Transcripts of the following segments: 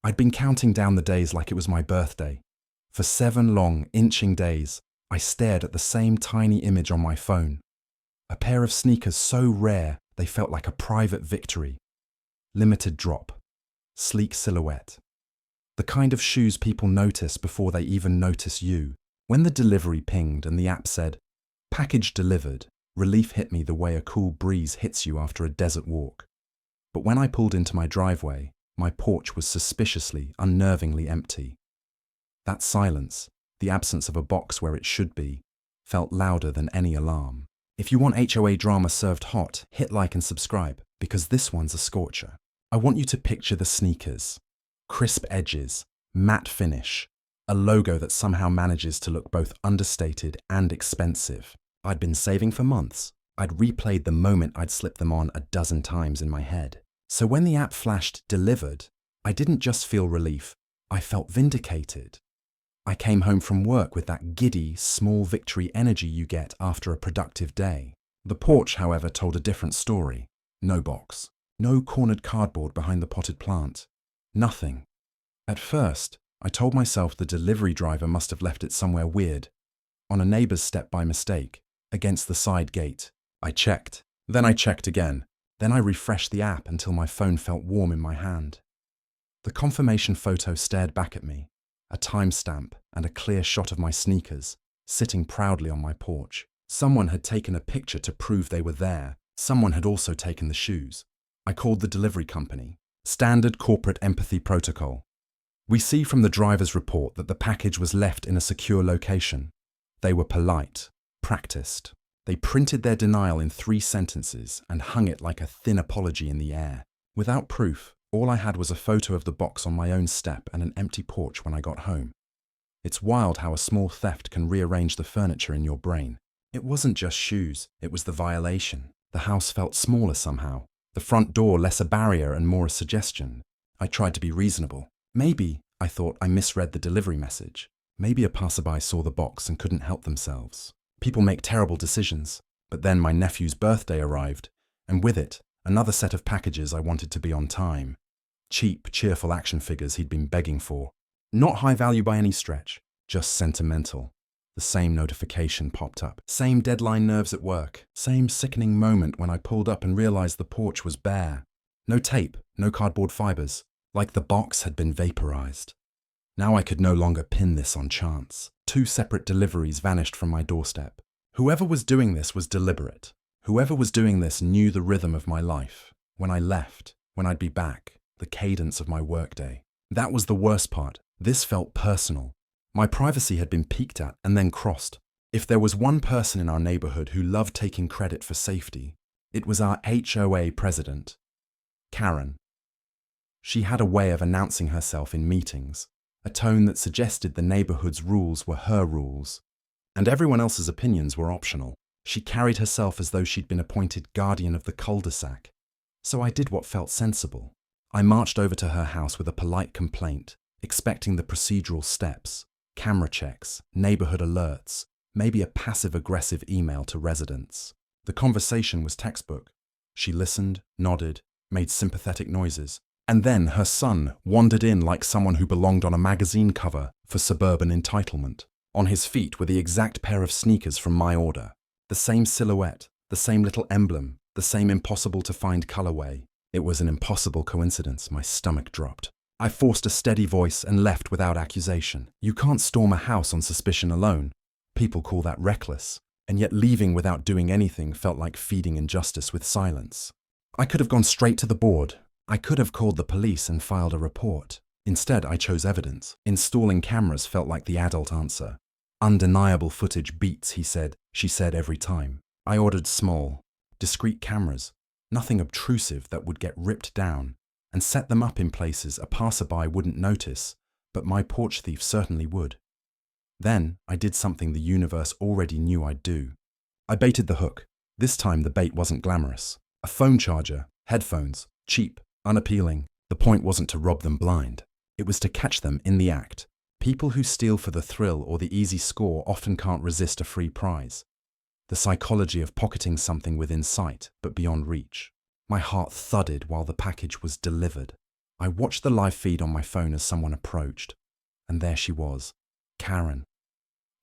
I'd been counting down the days like it was my birthday. For 7 long, inching days, I stared at the same tiny image on my phone. A pair of sneakers so rare they felt like a private victory. Limited drop. Sleek silhouette. The kind of shoes people notice before they even notice you. When the delivery pinged and the app said, "Package delivered," relief hit me the way a cool breeze hits you after a desert walk. But when I pulled into my driveway, my porch was suspiciously, unnervingly empty. That silence, the absence of a box where it should be, felt louder than any alarm. If you want HOA drama served hot, hit like and subscribe, because this one's a scorcher. I want you to picture the sneakers. Crisp edges, matte finish, a logo that somehow manages to look both understated and expensive. I'd been saving for months. I'd replayed the moment I'd slipped them on a dozen times in my head. So when the app flashed delivered, I didn't just feel relief, I felt vindicated. I came home from work with that giddy, small victory energy you get after a productive day. The porch, however, told a different story. No box. No cornered cardboard behind the potted plant. Nothing. At first, I told myself the delivery driver must have left it somewhere weird. On a neighbor's step by mistake, against the side gate. I checked. Then I checked again. Then I refreshed the app until my phone felt warm in my hand. The confirmation photo stared back at me. A timestamp and a clear shot of my sneakers, sitting proudly on my porch. Someone had taken a picture to prove they were there. Someone had also taken the shoes. I called the delivery company. Standard corporate empathy protocol. We see from the driver's report that the package was left in a secure location. They were polite, practiced. They printed their denial in 3 sentences and hung it like a thin apology in the air. Without proof, all I had was a photo of the box on my own step and an empty porch when I got home. It's wild how a small theft can rearrange the furniture in your brain. It wasn't just shoes, it was the violation. The house felt smaller somehow. The front door less a barrier and more a suggestion. I tried to be reasonable. Maybe, I thought, I misread the delivery message. Maybe a passerby saw the box and couldn't help themselves. People make terrible decisions. But then my nephew's birthday arrived, and with it, another set of packages I wanted to be on time. Cheap, cheerful action figures he'd been begging for. Not high value by any stretch, just sentimental. The same notification popped up. Same deadline nerves at work. Same sickening moment when I pulled up and realized the porch was bare. No tape, no cardboard fibers. Like the box had been vaporized. Now I could no longer pin this on chance. 2 separate deliveries vanished from my doorstep. Whoever was doing this was deliberate. Whoever was doing this knew the rhythm of my life. When I left, when I'd be back, the cadence of my workday. That was the worst part. This felt personal. My privacy had been peeked at and then crossed. If there was one person in our neighborhood who loved taking credit for safety, it was our HOA president, Karen. She had a way of announcing herself in meetings, a tone that suggested the neighborhood's rules were her rules, and everyone else's opinions were optional. She carried herself as though she'd been appointed guardian of the cul-de-sac. So I did what felt sensible. I marched over to her house with a polite complaint, expecting the procedural steps, camera checks, neighborhood alerts, maybe a passive-aggressive email to residents. The conversation was textbook. She listened, nodded, made sympathetic noises, and then her son wandered in like someone who belonged on a magazine cover for suburban entitlement. On his feet were the exact pair of sneakers from my order. The same silhouette, the same little emblem, the same impossible-to-find colorway. It was an impossible coincidence. My stomach dropped. I forced a steady voice and left without accusation. You can't storm a house on suspicion alone. People call that reckless. And yet leaving without doing anything felt like feeding injustice with silence. I could have gone straight to the board. I could have called the police and filed a report. Instead, I chose evidence. Installing cameras felt like the adult answer. Undeniable footage beats, she said every time. I ordered small, discreet cameras, nothing obtrusive that would get ripped down, and set them up in places a passerby wouldn't notice, but my porch thief certainly would. Then I did something the universe already knew I'd do. I baited the hook. This time the bait wasn't glamorous. A phone charger, headphones, cheap, unappealing. The point wasn't to rob them blind. It was to catch them in the act. People who steal for the thrill or the easy score often can't resist a free prize. The psychology of pocketing something within sight, but beyond reach. My heart thudded while the package was delivered. I watched the live feed on my phone as someone approached, and there she was, Karen.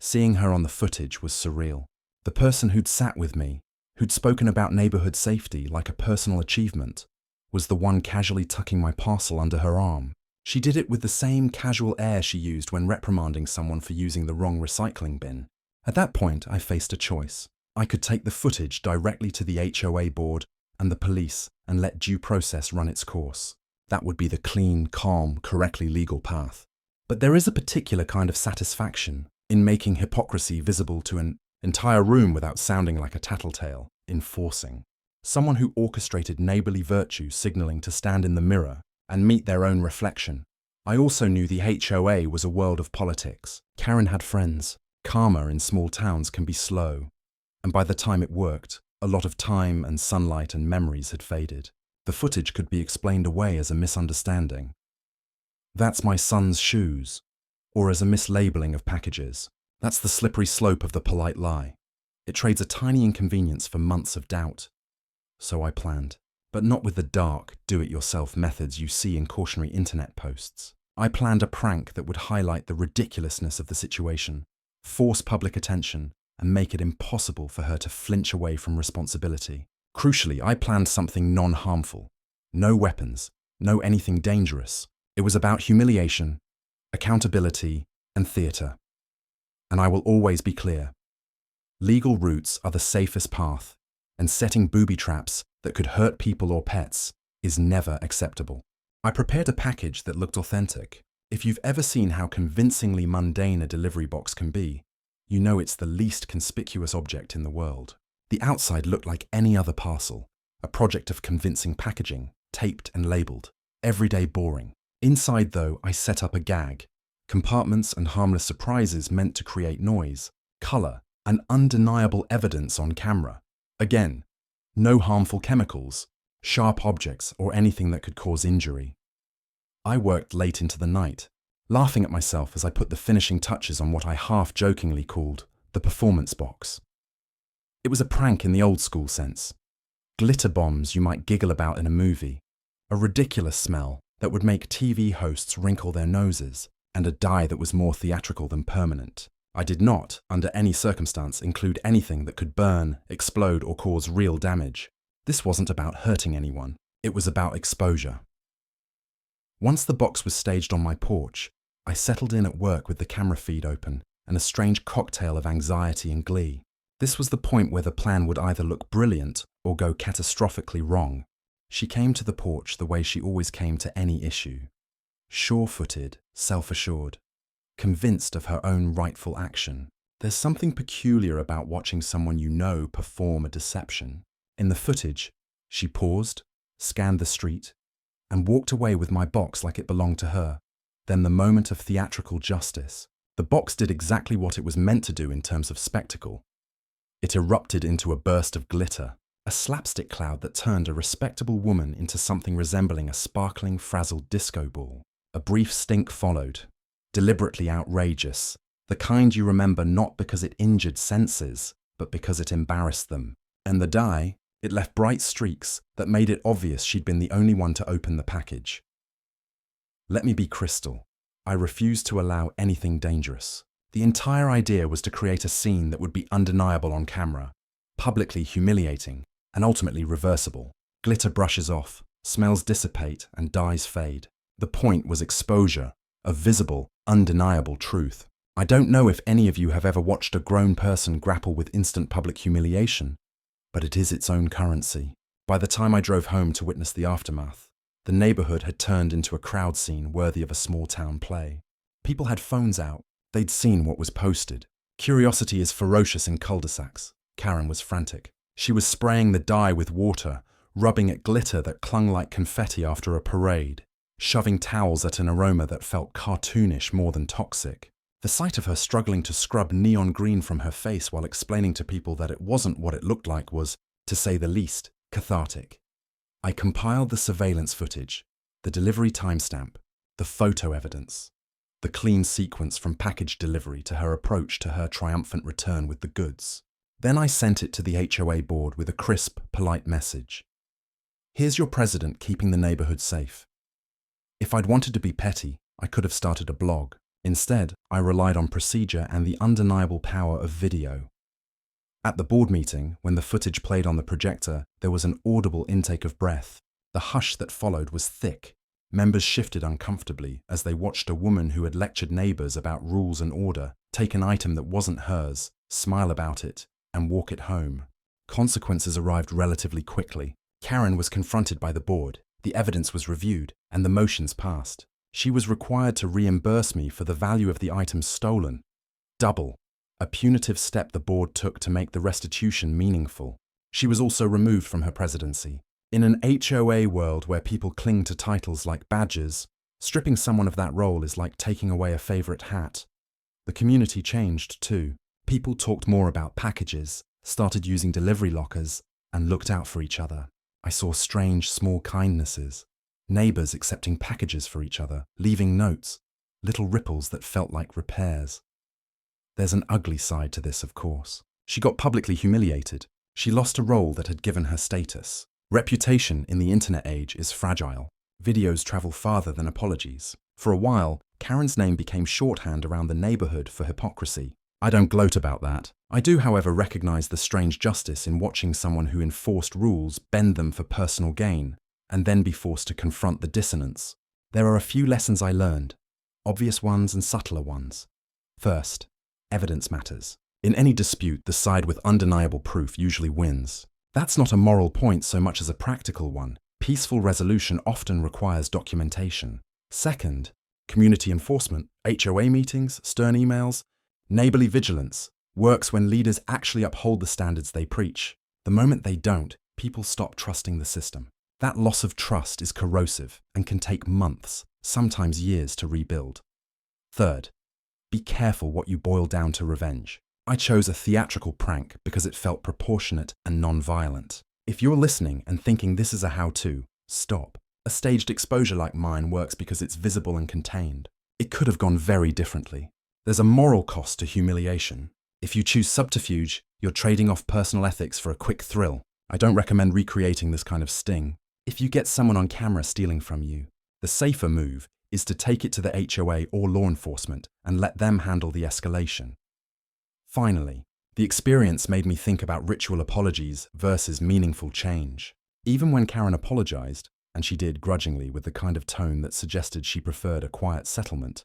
Seeing her on the footage was surreal. The person who'd sat with me, who'd spoken about neighborhood safety like a personal achievement, was the one casually tucking my parcel under her arm. She did it with the same casual air she used when reprimanding someone for using the wrong recycling bin. At that point, I faced a choice. I could take the footage directly to the HOA board and the police and let due process run its course. That would be the clean, calm, correctly legal path. But there is a particular kind of satisfaction in making hypocrisy visible to an entire room without sounding like a tattletale, enforcing. Someone who orchestrated neighborly virtue signaling to stand in the mirror and meet their own reflection. I also knew the HOA was a world of politics. Karen had friends. Karma in small towns can be slow. And by the time it worked, a lot of time and sunlight and memories had faded. The footage could be explained away as a misunderstanding. That's my son's shoes, or as a mislabeling of packages. That's the slippery slope of the polite lie. It trades a tiny inconvenience for months of doubt. So I planned, but not with the dark, do-it-yourself methods you see in cautionary internet posts. I planned a prank that would highlight the ridiculousness of the situation, force public attention, and make it impossible for her to flinch away from responsibility. Crucially, I planned something non-harmful. No weapons, no anything dangerous. It was about humiliation, accountability, and theatre. And I will always be clear. Legal routes are the safest path, and setting booby traps that could hurt people or pets is never acceptable. I prepared a package that looked authentic. If you've ever seen how convincingly mundane a delivery box can be, you know it's the least conspicuous object in the world. The outside looked like any other parcel, a project of convincing packaging, taped and labelled, everyday boring. Inside, though, I set up a gag, compartments and harmless surprises meant to create noise, colour, and undeniable evidence on camera. Again, no harmful chemicals, sharp objects, or anything that could cause injury. I worked late into the night, laughing at myself as I put the finishing touches on what I half-jokingly called the performance box. It was a prank in the old-school sense. Glitter bombs you might giggle about in a movie, a ridiculous smell that would make TV hosts wrinkle their noses, and a dye that was more theatrical than permanent. I did not, under any circumstance, include anything that could burn, explode, or cause real damage. This wasn't about hurting anyone. It was about exposure. Once the box was staged on my porch, I settled in at work with the camera feed open and a strange cocktail of anxiety and glee. This was the point where the plan would either look brilliant or go catastrophically wrong. She came to the porch the way she always came to any issue. Sure-footed, self-assured, convinced of her own rightful action. There's something peculiar about watching someone you know perform a deception. In the footage, she paused, scanned the street, and walked away with my box like it belonged to her. Then the moment of theatrical justice. The box did exactly what it was meant to do in terms of spectacle. It erupted into a burst of glitter, a slapstick cloud that turned a respectable woman into something resembling a sparkling, frazzled disco ball. A brief stink followed, deliberately outrageous, the kind you remember not because it injured senses, but because it embarrassed them. And the dye, it left bright streaks that made it obvious she'd been the only one to open the package. Let me be crystal. I refused to allow anything dangerous. The entire idea was to create a scene that would be undeniable on camera, publicly humiliating, and ultimately reversible. Glitter brushes off, smells dissipate, and dyes fade. The point was exposure, a visible, undeniable truth. I don't know if any of you have ever watched a grown person grapple with instant public humiliation, but it is its own currency. By the time I drove home to witness the aftermath, the neighborhood had turned into a crowd scene worthy of a small-town play. People had phones out. They'd seen what was posted. Curiosity is ferocious in cul-de-sacs. Karen was frantic. She was spraying the dye with water, rubbing at glitter that clung like confetti after a parade, shoving towels at an aroma that felt cartoonish more than toxic. The sight of her struggling to scrub neon green from her face while explaining to people that it wasn't what it looked like was, to say the least, cathartic. I compiled the surveillance footage, the delivery timestamp, the photo evidence, the clean sequence from package delivery to her approach to her triumphant return with the goods. Then I sent it to the HOA board with a crisp, polite message. Here's your president keeping the neighborhood safe. If I'd wanted to be petty, I could have started a blog. Instead, I relied on procedure and the undeniable power of video. At the board meeting, when the footage played on the projector, there was an audible intake of breath. The hush that followed was thick. Members shifted uncomfortably as they watched a woman who had lectured neighbors about rules and order take an item that wasn't hers, smile about it, and walk it home. Consequences arrived relatively quickly. Karen was confronted by the board, the evidence was reviewed, and the motions passed. She was required to reimburse me for the value of the items stolen. Double. A punitive step the board took to make the restitution meaningful. She was also removed from her presidency. In an HOA world where people cling to titles like badges, stripping someone of that role is like taking away a favorite hat. The community changed too. People talked more about packages, started using delivery lockers, and looked out for each other. I saw strange, small kindnesses. Neighbors accepting packages for each other, leaving notes, little ripples that felt like repairs. There's an ugly side to this, of course. She got publicly humiliated. She lost a role that had given her status. Reputation in the internet age is fragile. Videos travel farther than apologies. For a while, Karen's name became shorthand around the neighborhood for hypocrisy. I don't gloat about that. I do, however, recognize the strange justice in watching someone who enforced rules bend them for personal gain, and then be forced to confront the dissonance. There are a few lessons I learned, obvious ones and subtler ones. First, evidence matters. In any dispute, the side with undeniable proof usually wins. That's not a moral point so much as a practical one. Peaceful resolution often requires documentation. Second, community enforcement, HOA meetings, stern emails, neighborly vigilance works when leaders actually uphold the standards they preach. The moment they don't, people stop trusting the system. That loss of trust is corrosive and can take months, sometimes years to rebuild. Third, be careful what you boil down to revenge. I chose a theatrical prank because it felt proportionate and non-violent. If you're listening and thinking this is a how-to, stop. A staged exposure like mine works because it's visible and contained. It could have gone very differently. There's a moral cost to humiliation. If you choose subterfuge, you're trading off personal ethics for a quick thrill. I don't recommend recreating this kind of sting. If you get someone on camera stealing from you, the safer move is to take it to the HOA or law enforcement and let them handle the escalation. Finally, the experience made me think about ritual apologies versus meaningful change. Even when Karen apologized, and she did grudgingly with the kind of tone that suggested she preferred a quiet settlement,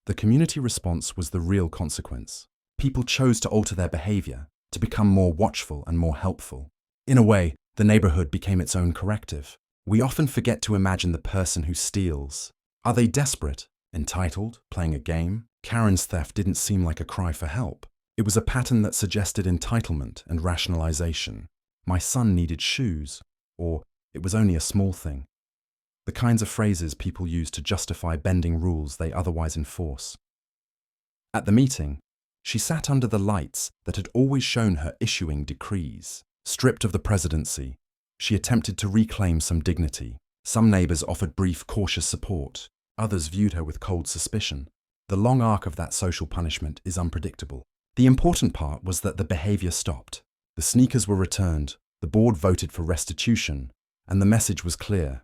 the community response was the real consequence. People chose to alter their behavior, to become more watchful and more helpful. In a way, the neighborhood became its own corrective. We often forget to imagine the person who steals. Are they desperate, entitled, playing a game? Karen's theft didn't seem like a cry for help. It was a pattern that suggested entitlement and rationalization. My son needed shoes, or it was only a small thing. The kinds of phrases people use to justify bending rules they otherwise enforce. At the meeting, she sat under the lights that had always shown her issuing decrees. Stripped of the presidency, she attempted to reclaim some dignity. Some neighbors offered brief, cautious support. Others viewed her with cold suspicion. The long arc of that social punishment is unpredictable. The important part was that the behavior stopped. The sneakers were returned, the board voted for restitution, and the message was clear.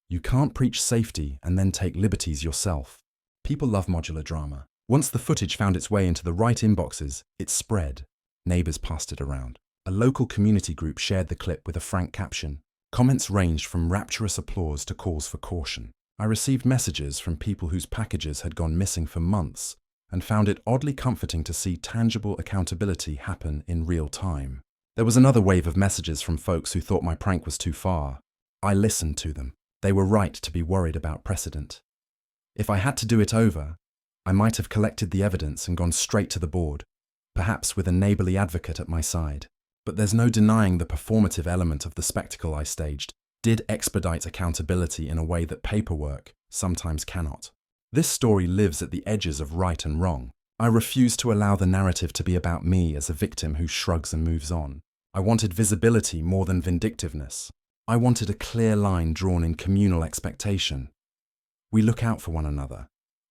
You can't preach safety and then take liberties yourself. People love modular drama. Once the footage found its way into the right inboxes, it spread. Neighbors passed it around. A local community group shared the clip with a frank caption. Comments ranged from rapturous applause to calls for caution. I received messages from people whose packages had gone missing for months and found it oddly comforting to see tangible accountability happen in real time. There was another wave of messages from folks who thought my prank was too far. I listened to them. They were right to be worried about precedent. If I had to do it over, I might have collected the evidence and gone straight to the board, perhaps with a neighborly advocate at my side. But there's no denying the performative element of the spectacle I staged did expedite accountability in a way that paperwork sometimes cannot. This story lives at the edges of right and wrong. I refuse to allow the narrative to be about me as a victim who shrugs and moves on. I wanted visibility more than vindictiveness. I wanted a clear line drawn in communal expectation. We look out for one another,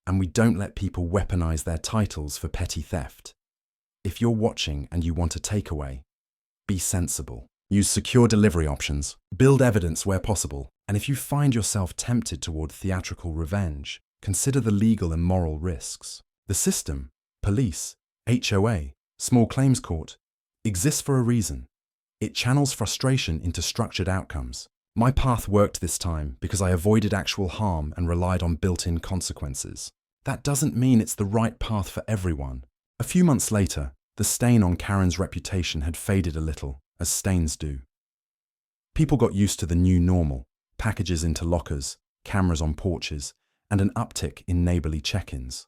and we don't let people weaponize their titles for petty theft. If you're watching and you want a takeaway, be sensible. Use secure delivery options. Build evidence where possible. And if you find yourself tempted toward theatrical revenge, consider the legal and moral risks. The system, police, HOA, small claims court, exists for a reason. It channels frustration into structured outcomes. My path worked this time because I avoided actual harm and relied on built-in consequences. That doesn't mean it's the right path for everyone. A few months later, the stain on Karen's reputation had faded a little, as stains do. People got used to the new normal, packages into lockers, cameras on porches, and an uptick in neighborly check-ins.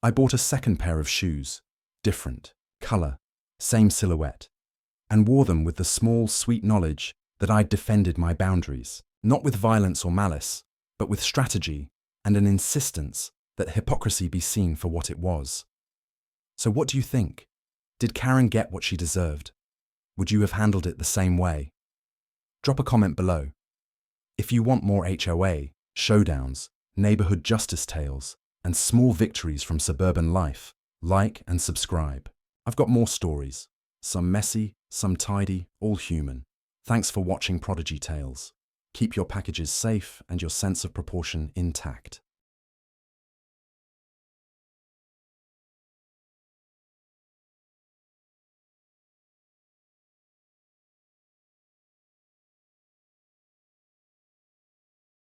I bought a second pair of shoes, different, color, same silhouette, and wore them with the small, sweet knowledge that I'd defended my boundaries, not with violence or malice, but with strategy and an insistence that hypocrisy be seen for what it was. So what do you think? Did Karen get what she deserved? Would you have handled it the same way? Drop a comment below. If you want more HOA, showdowns, neighborhood justice tales, and small victories from suburban life, like and subscribe. I've got more stories, some messy, some tidy, all human. Thanks for watching Prodigy Tales. Keep your packages safe and your sense of proportion intact.